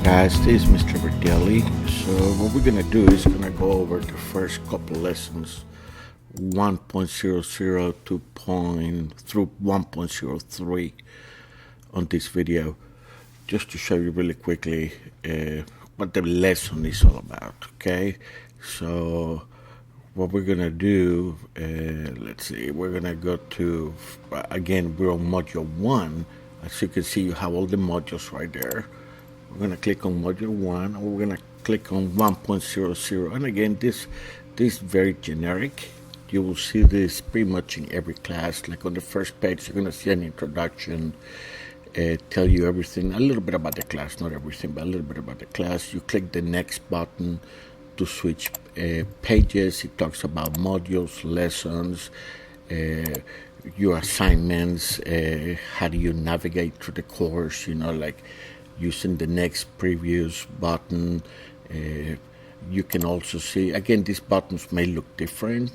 Guys, this is Mr. Verdelli. So what we're gonna do is gonna go over the first couple lessons, 1.00 through 1.03 on this video, just to show you really quickly what the lesson is all about. Okay, so what we're gonna do, let's see, we're gonna go to again, we're on module 1. As you can see, you have all the modules right there. We're going to click on module 1, and we're going to click on 1.00. And again, this is very generic. You will see this pretty much in every class. Like on the first page, you're going to see an introduction, tell you everything, a little bit about the class, not everything, but a little bit about the class. You click the next button to switch pages. It talks about modules, lessons, your assignments, how do you navigate through the course, like using the next previous button. You can also see, again, these buttons may look different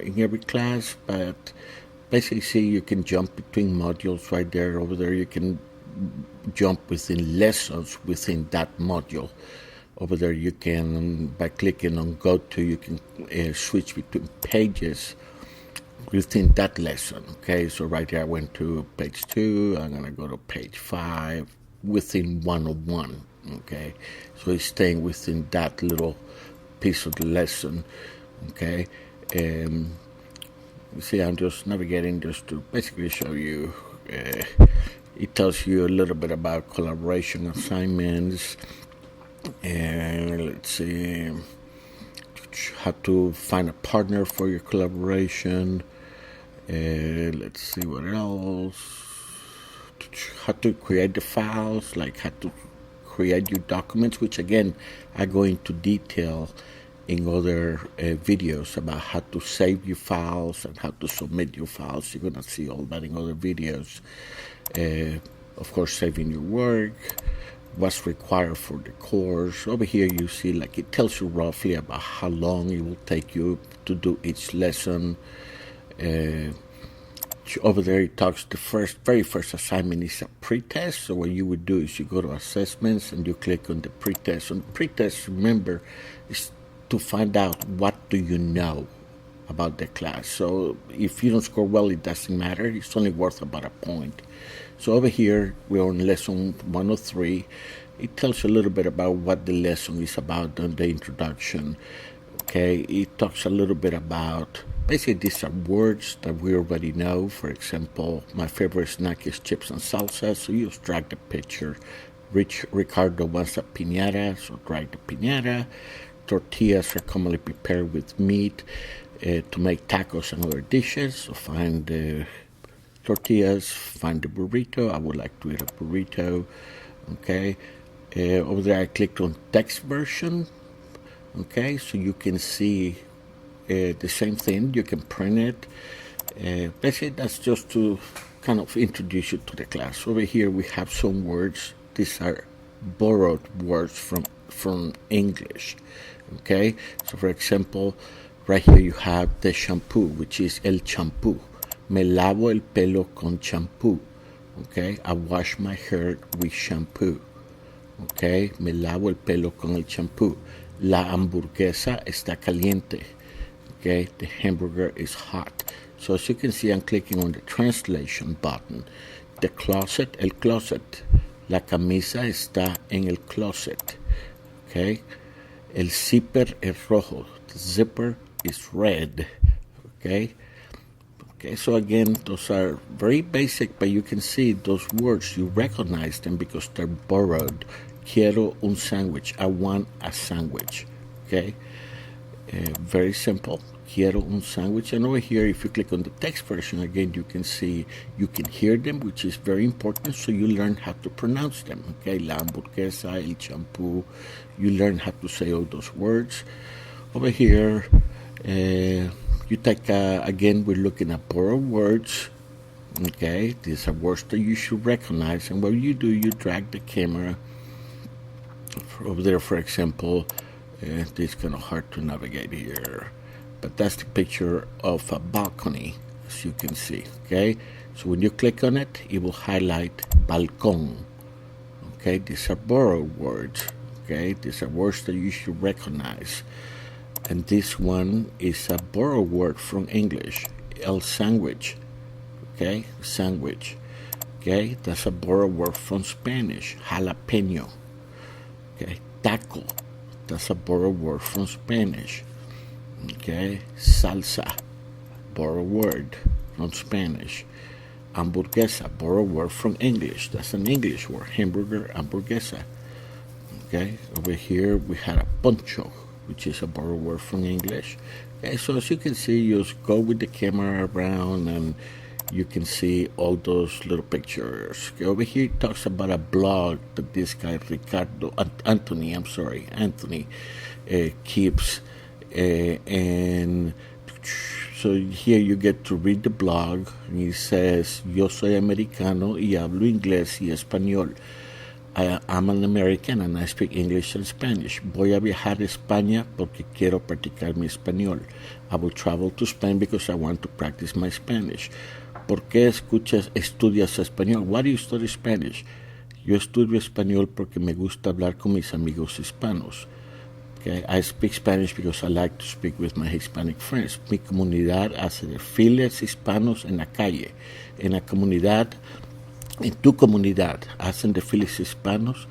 in every class, but basically see you can jump between modules right there. Over there you can jump within lessons within that module. Over there you can, by clicking on go to, you can switch between pages within that lesson. Okay, so right there I went to page 2, I'm going to go to page 5 within 101. Okay, so it's staying within that little piece of the lesson. Okay, you see, I'm just navigating just to basically show you. It tells you a little bit about collaboration assignments, and let's see, how to find a partner for your collaboration. Let's see what else. How to create the files, like how to create your documents, which again I go into detail in other videos about how to save your files and how to submit your files. You're gonna see all that in other videos. Of course, saving your work, what's required for the course. Over here you see, like, it tells you roughly about how long it will take you to do each lesson. Over there it talks, the very first assignment is a pretest. So what you would do is you go to assessments and you click on the pretest. On pretest, remember, is to find out what do you know about the class. So if you don't score well, it doesn't matter. It's only worth about a point. So over here we're on lesson 103. It tells you a little bit about what the lesson is about on the introduction. Okay, it talks a little bit about, basically these are words that we already know. For example, my favorite snack is chips and salsa, so you just drag the picture. Ricardo wants a piñata, so drag the piñata. Tortillas are commonly prepared with meat to make tacos and other dishes, so find the tortillas, find the burrito. I would like to eat a burrito. Okay, over there I clicked on text version. Okay, so you can see the same thing. You can print it. Basically, that's just to kind of introduce you to the class. Over here, we have some words. These are borrowed words from English. Okay, so for example, right here you have the shampoo, which is el champú. Me lavo el pelo con champú. Okay, I wash my hair with shampoo. Okay, me lavo el pelo con el champú. La hamburguesa está caliente. Okay, the hamburger is hot. So as you can see, I'm clicking on the translation button. The closet, el closet. La camisa está en el closet. Okay, el zipper es rojo. The zipper is red. Okay. Okay, so again, those are very basic, but you can see those words, you recognize them because they're borrowed. Quiero un sándwich. I want a sandwich. Okay, very simple. Quiero un sándwich. And over here, if you click on the text version, again, you can see, you can hear them, which is very important, so you learn how to pronounce them. Okay, la hamburguesa, el champú. You learn how to say all those words. Over here, you take, again, we're looking at borrowed words. Okay, these are words that you should recognize. And what you do, you drag the camera over there. For example, this is kind of hard to navigate here, but that's the picture of a balcony, as you can see. Okay, so when you click on it, it will highlight balcón. Okay, these are borrowed words. Okay, these are words that you should recognize. And this one is a borrowed word from English, el sandwich. Okay, sandwich. Okay, that's a borrowed word from Spanish, jalapeno. Okay, taco, that's a borrowed word from Spanish. Okay, salsa, borrowed word from Spanish. Hamburguesa, borrowed word from English. That's an English word, hamburger, hamburguesa. Okay, over here we had a poncho, which is a borrowed word from English. Okay, so as you can see, you just go with the camera around and you can see all those little pictures. Okay, over here it talks about a blog that this guy Anthony keeps, and so here you get to read the blog, and he says, "Yo soy americano y hablo inglés y español. I'm an American and I speak English and Spanish. Voy a viajar a España porque quiero practicar mi español. I will travel to Spain because I want to practice my Spanish." ¿Por qué estudias español? Why do you study Spanish? Yo estudio español porque me gusta hablar con mis amigos hispanos. Okay, I speak Spanish because I like to speak with my Hispanic friends. Mi comunidad hace de files hispanos en la calle. En la comunidad, en tu comunidad, hacen de files hispanos.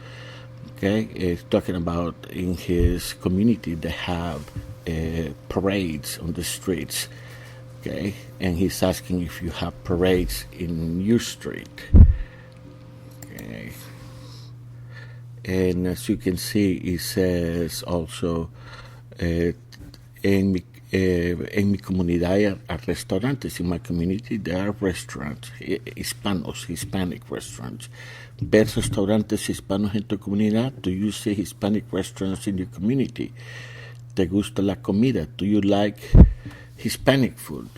Okay, it's talking about in his community they have parades on the streets. Okay, and he's asking if you have parades in your street. Okay, and as you can see, it says also, en mi comunidad hay restaurantes. In my community, there are restaurants, Hispanic restaurants. ¿Ves restaurantes hispanos en tu comunidad? Do you see Hispanic restaurants in your community? ¿Te gusta la comida? Do you like Hispanic food,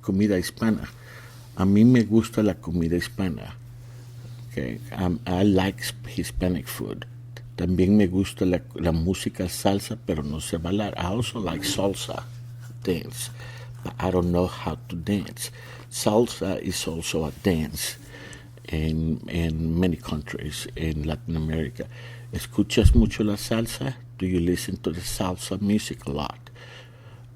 comida hispana? A mí me gusta la comida hispana. Okay, I like Hispanic food. También me gusta la música salsa, pero no sé bailar. I also like salsa, dance, but I don't know how to dance. Salsa is also a dance in many countries in Latin America. ¿Escuchas mucho la salsa? Do you listen to the salsa music a lot?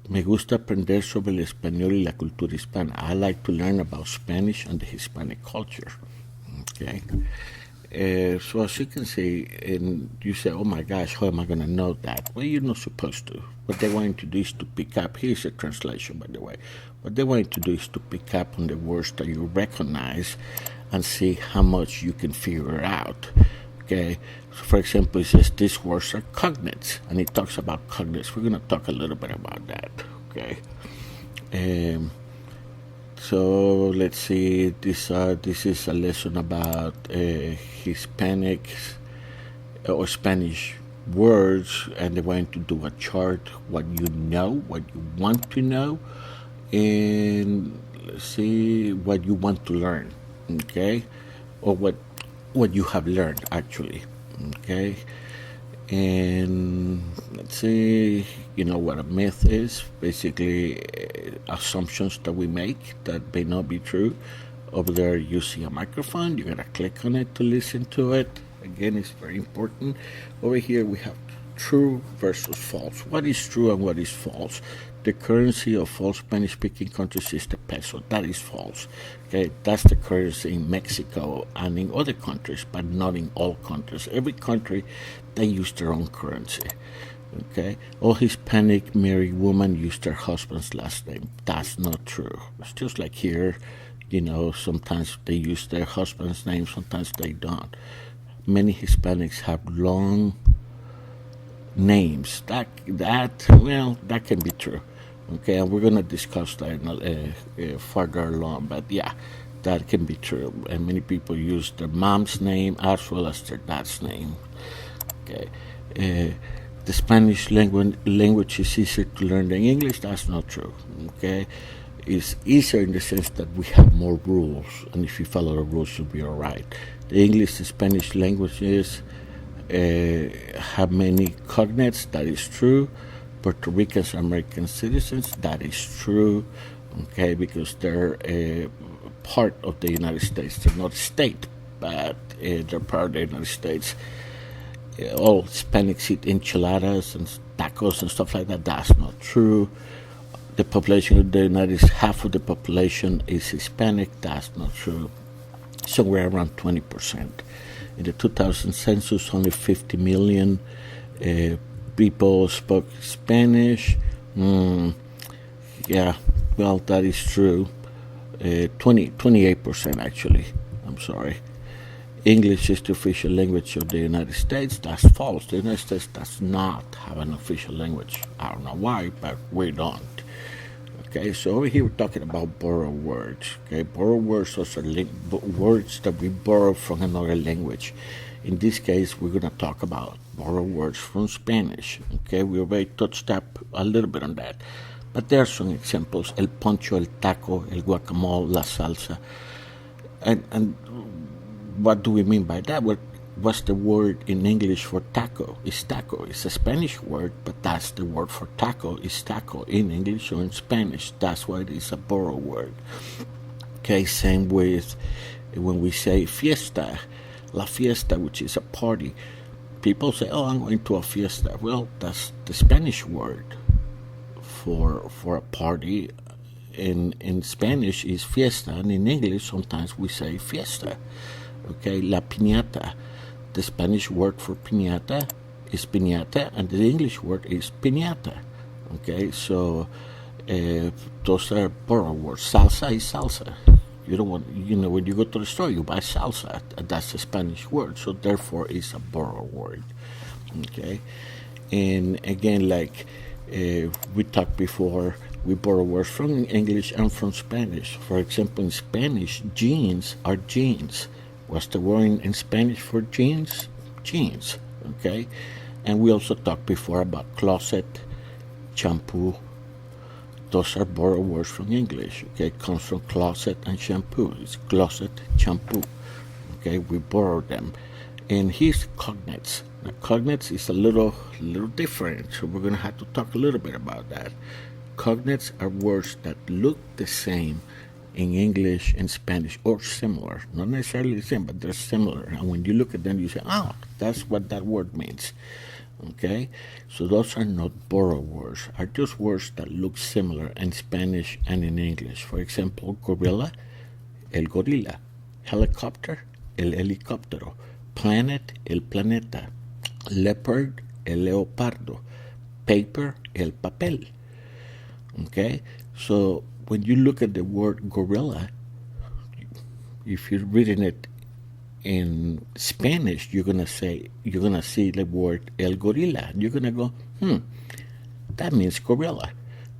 Me gusta aprender sobre el español y la cultura hispana. I like to learn about Spanish and the Hispanic culture. Okay. So as you can see, and you say, "Oh my gosh, how am I going to know that?" Well, you're not supposed to. What they want you to do is to pick up. Here's a translation, by the way. What they want you to do is to pick up on the words that you recognize and see how much you can figure out. Okay. So for example, it says these words are cognates, and it talks about cognates. We're going to talk a little bit about that. Okay. So let's see. This is a lesson about Hispanics or Spanish words, and they want to do a chart. What you know, what you want to know, and let's see what you want to learn. Okay, or what you have learned actually. Okay, and let's see, you know what a myth is. Basically, assumptions that we make that may not be true. Over there you see a microphone. You're gonna click on it to listen to it. Again, it's very important. Over here we have true versus false. What is true and what is false? The currency of all Spanish-speaking countries is the peso. That is false. Okay, that's the currency in Mexico and in other countries, but not in all countries. Every country, they use their own currency. Okay, all Hispanic married women use their husband's last name. That's not true. It's just like here, you know, sometimes they use their husband's name, sometimes they don't. Many Hispanics have long names. That can be true. Okay, and we're going to discuss that further along. But yeah, that can be true. And many people use their mom's name as well as their dad's name. Okay, the Spanish language is easier to learn than English. That's not true. Okay, it's easier in the sense that we have more rules, and if you follow the rules, you'll be all right. The English and Spanish languages have many cognates. That is true. Puerto Ricans are American citizens. That is true. Okay, because they're part of the United States. They're not a state, but they're part of the United States. All Hispanics eat enchiladas and tacos and stuff like that. That's not true. The population of the United States, half of the population is Hispanic. That's not true. Somewhere around 20%. In the 2000 census, only 50 million people spoke Spanish. Yeah, well, that is true. 28% actually. I'm sorry. English is the official language of the United States. That's false. The United States does not have an official language. I don't know why, but we don't. Okay, so over here we're talking about borrowed words. Okay, borrowed words are words that we borrow from another language. In this case, we're going to talk about borrowed words from Spanish. Okay, we already touched up a little bit on that. But there are some examples: el poncho, el taco, el guacamole, la salsa. And what do we mean by that? What's the word in English for taco? It's taco. It's a Spanish word, but that's the word for taco. Is taco in English or in Spanish. That's why it is a borrowed word. Okay, same with when we say fiesta, la fiesta, which is a party. People say, "Oh, I'm going to a fiesta." Well, that's the Spanish word for a party. In Spanish is fiesta, and in English sometimes we say fiesta. Okay, la piñata. The Spanish word for piñata is piñata, and the English word is piñata. Okay, so those are borrowed words. Salsa is salsa. You don't want, when you go to the store, you buy salsa. That's a Spanish word, so therefore it's a borrowed word. Okay, and again, like we talked before, we borrow words from English and from Spanish. For example, in Spanish, jeans are jeans. What's the word in Spanish for jeans? Jeans, okay? And we also talked before about closet, shampoo. Those are borrowed words from English, okay? It comes from closet and shampoo. It's closet, shampoo, okay? We borrow them. And here's cognates. Now, cognates is a little different, so we're going to have to talk a little bit about that. Cognates are words that look the same in English and Spanish, or similar. Not necessarily the same, but they're similar. And when you look at them, you say, "Oh, that's what that word means." Okay? So those are not borrowed words, are just words that look similar in Spanish and in English. For example, gorilla, el gorila. Helicopter, el helicóptero. Planet, el planeta. Leopard, el leopardo. Paper, el papel. Okay? So when you look at the word gorilla, if you're reading it in Spanish, you're gonna see the word el gorila. You're gonna go, that means gorilla,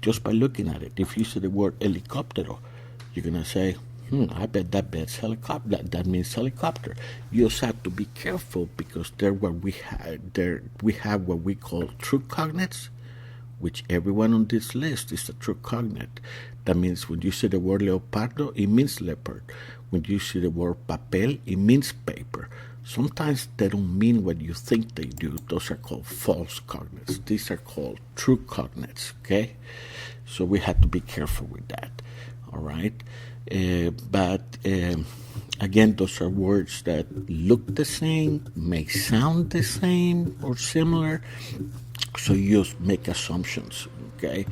just by looking at it. If you see the word helicóptero, you're gonna say, I bet that's helicopter. That means helicopter. You also have to be careful because we have what we call true cognates, which everyone on this list is a true cognate. That means when you see the word leopardo, it means leopard. When you see the word papel, it means paper. Sometimes they don't mean what you think they do. Those are called false cognates. These are called true cognates, okay? So we have to be careful with that, all right? But again, those are words that look the same, may sound the same or similar, so you just make assumptions, okay?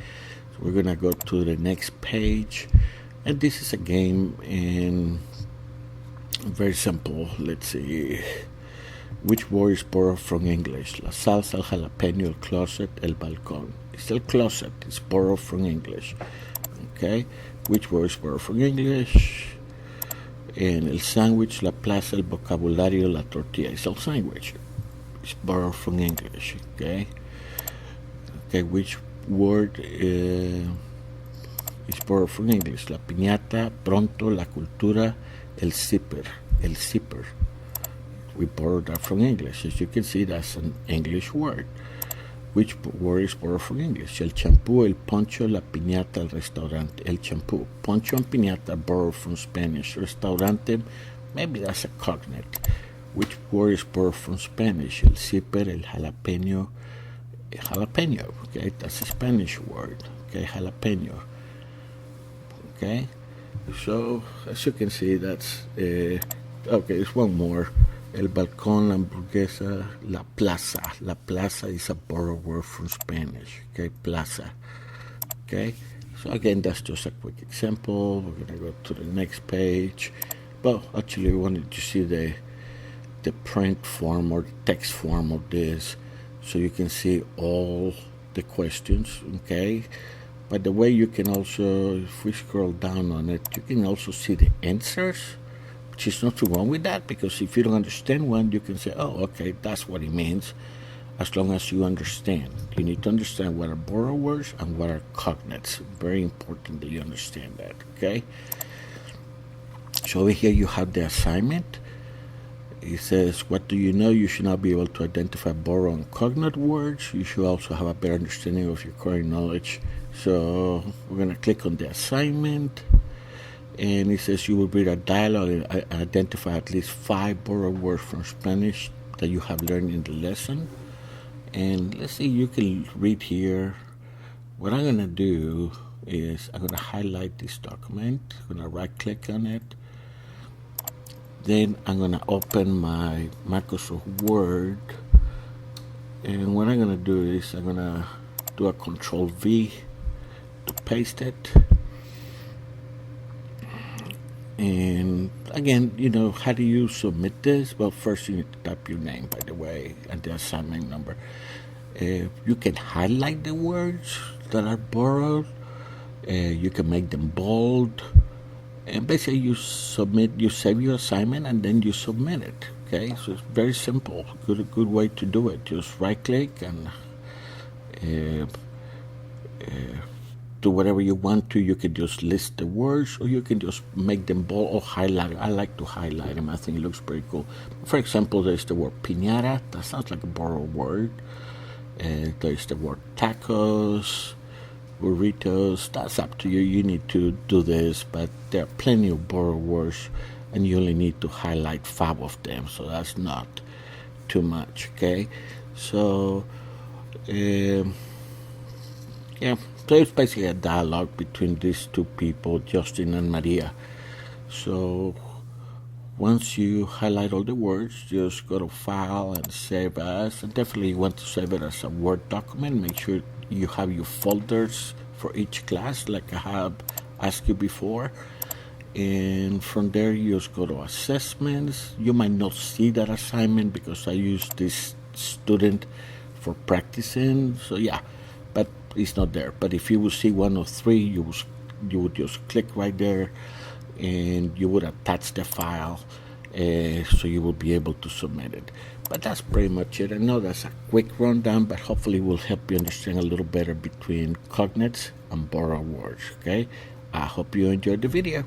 So we're going to go to the next page, and this is a game, and very simple. Let's see. Which word is borrowed from English? La salsa, el jalapeño, el closet, el balcón. It's el closet. It's borrowed from English, okay? Which word is borrowed from English? And el sándwich, la plaza, el vocabulario, la tortilla. It's el sandwich. It's borrowed from English, okay? Okay, which word is borrowed from English? La piñata, pronto, la cultura, el zipper. El zipper. We borrowed that from English. As you can see, that's an English word. Which word is borrowed from English? El champú, el poncho, la piñata, el restaurante. El champú. Poncho and piñata borrowed from Spanish. Restaurante, maybe that's a cognate. Which word is borrowed from Spanish? El zipper, el jalapeño. Jalapeño, okay? That's a Spanish word. Okay, jalapeño. Okay? So, as you can see, that's Okay, it's one more. El balcón, la hamburguesa, la plaza. La plaza is a borrowed word from Spanish. Okay, plaza. Okay, so again, that's just a quick example. We're gonna go to the next page. Well, actually, we wanted to see the print form or the text form of this, so you can see all the questions. Okay, by the way, you can also, if we scroll down on it, you can also see the answers, which is not too wrong with that, because if you don't understand one, you can say, oh, okay, that's what it means, as long as you understand. You need to understand what are borrowed words and what are cognates. Very important that you understand that, okay? So over here you have the assignment. It says, what do you know? You should now be able to identify borrowed and cognate words. You should also have a better understanding of your current knowledge. So we're going to click on the assignment. And it says you will read a dialogue and identify at least 5 borrowed words from Spanish that you have learned in the lesson. And let's see, you can read here. What I'm going to do is I'm going to highlight this document. I'm going to right click on it. Then I'm going to open my Microsoft Word. And what I'm going to do is I'm going to do a Control V to paste it. And again, how do you submit this? Well, first you need to type your name, by the way, and the assignment number. You can highlight the words that are borrowed. You can make them bold. And basically you save your assignment and then you submit it. Okay, so it's very simple. Good way to do it. Just right click and do whatever you want to. You can just list the words, or you can just make them bold or highlight. I like to highlight them. I think it looks pretty cool. For example, there's the word piñata. That sounds like a borrowed word. There's the word tacos, burritos. That's up to you. You need to do this, but there are plenty of borrowed words, and you only need to highlight 5 of them, so that's not too much. Okay, so so it's basically a dialogue between these two people, Justin and Maria. So once you highlight all the words, just go to File and Save As. And definitely you want to save it as a Word document. Make sure you have your folders for each class, like I have asked you before. And from there, you just go to Assessments. You might not see that assignment because I use this student for practicing. So yeah, but it's not there. But if you will see one of 3, you would just click right there, and you would attach the file, so you will be able to submit it. But that's pretty much it. I know that's a quick rundown, but hopefully will help you understand a little better between cognates and borrowed words. Okay, I hope you enjoyed the video.